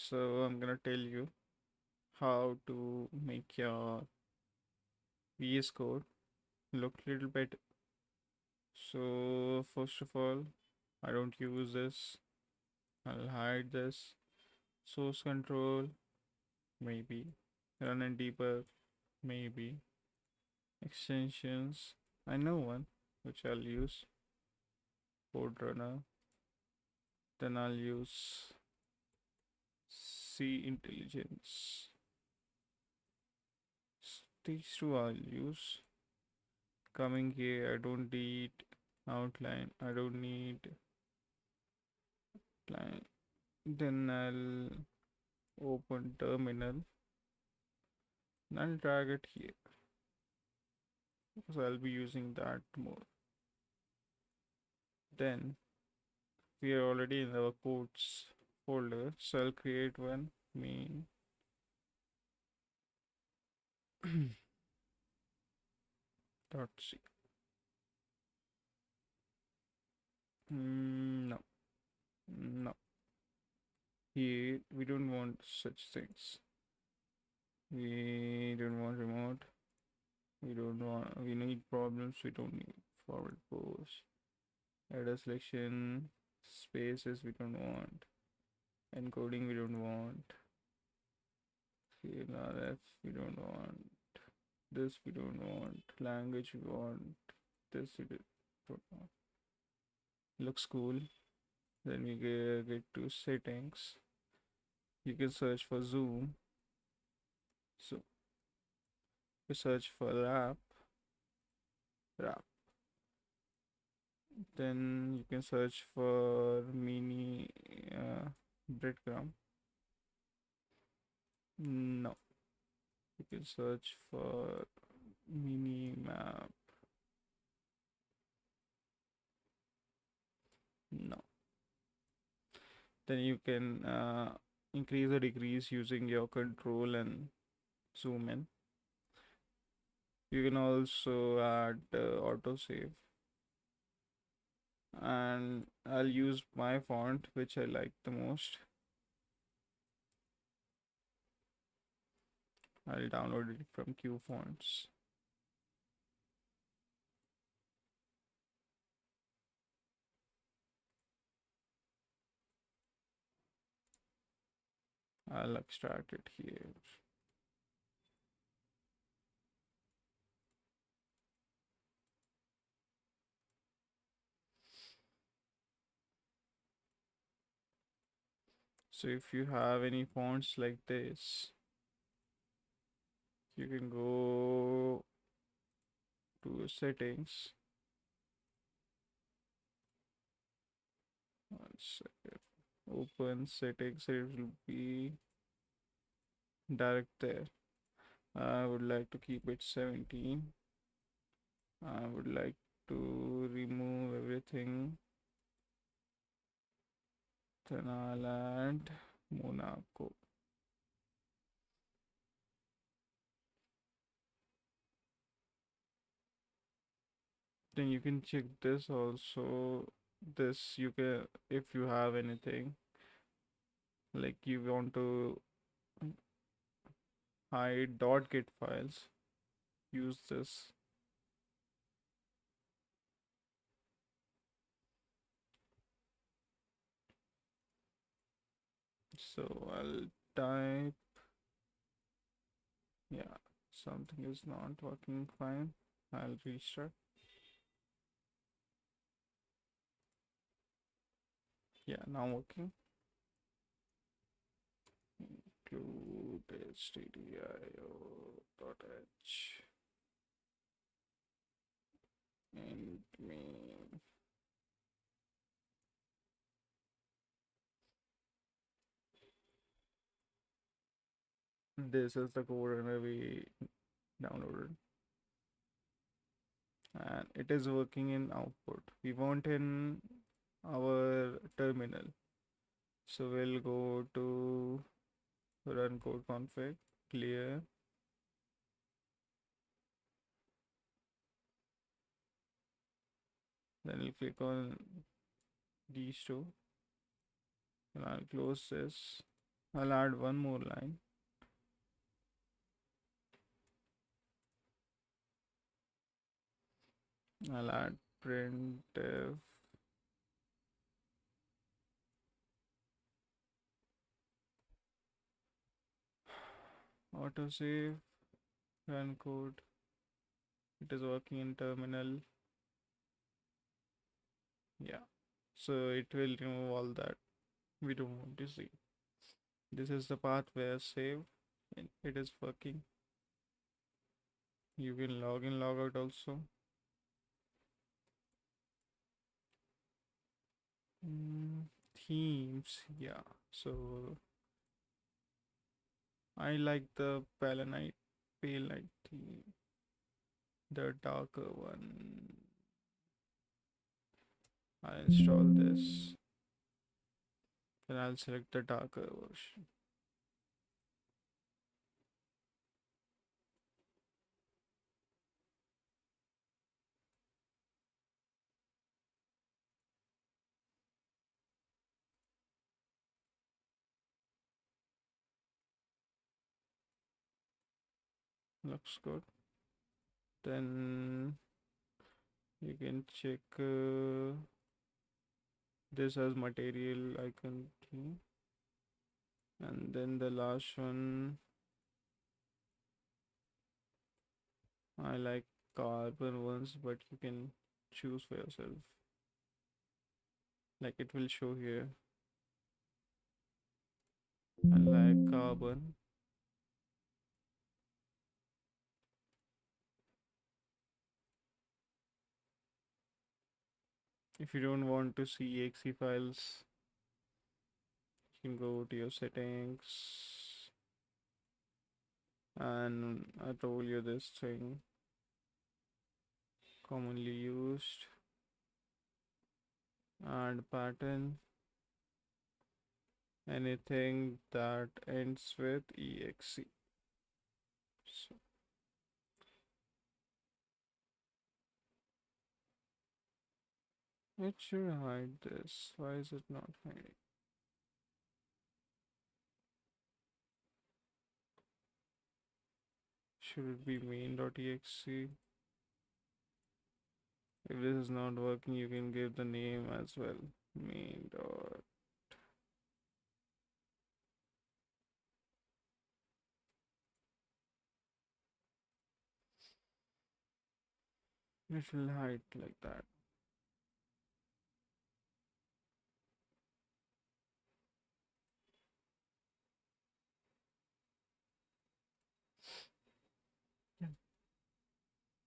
So I'm gonna tell you how to make your VS Code look little better. So first of all, I don't use this. I'll hide this. Source control, maybe. Run and debug, maybe. Extensions, I know one which I'll use. Code runner. Then I'll use C intelligence. These two I'll use. Coming here, I don't need outline. I don't need line. Then I'll open terminal and I'll drag it here because I'll be using that more. Then we are already in our codes folder, so I'll create one main dot c. No, no. Here we don't want such things. We don't want remote. We don't want. We need problems. We don't need forward post. Header selection, spaces we don't want. Encoding we don't want. CLRF we don't want. This we don't want. Language we want. This we don't want. Looks cool. Then we get to settings. You can search for zoom. So you search for wrap. Then you can search for mini breadcrumb. No, you can search for mini map. No. Then you can increase or decrease using your control and zoom in. You can also add autosave, and I'll use my font which I like the most. I'll download it from Q Fonts. I'll extract it here. So if you have any fonts like this, you can go to settings. One second. Open settings. It will be direct there. I would like to keep it 17. I would like to remove everything. Then I'll add Monaco. Then you can check this also. This you can, if you have anything like you want to hide .git files, use this. So I'll type, yeah, something is not working fine. I'll restart. Yeah, now working. Include stdio.h and main. This is the code runner we downloaded, and it is working in output. We want in our terminal. So we'll go to run code config, clear. Then we'll click on these two, and I'll close this. I'll add one more line. I'll add printf autosave run code. It is working in terminal. Yeah. So it will remove all that we don't want to see. This is the path where save and it is working. You can log in, log out also. Themes, yeah. So I like the pale night theme, the darker one. I'll install this. Then I'll select the darker version. Looks good. Then you can check this as material icon theme. And then the last one, I like carbon ones, but you can choose for yourself. Like it will show here. I like carbon. If you don't want to see exe files, you can go to your settings. And I told you this thing commonly used. Add pattern. Anything that ends with exe. So it should hide this. Why is it not hiding? Should it be main.exe? If this is not working, you can give the name as well. Main dot. It will hide like that.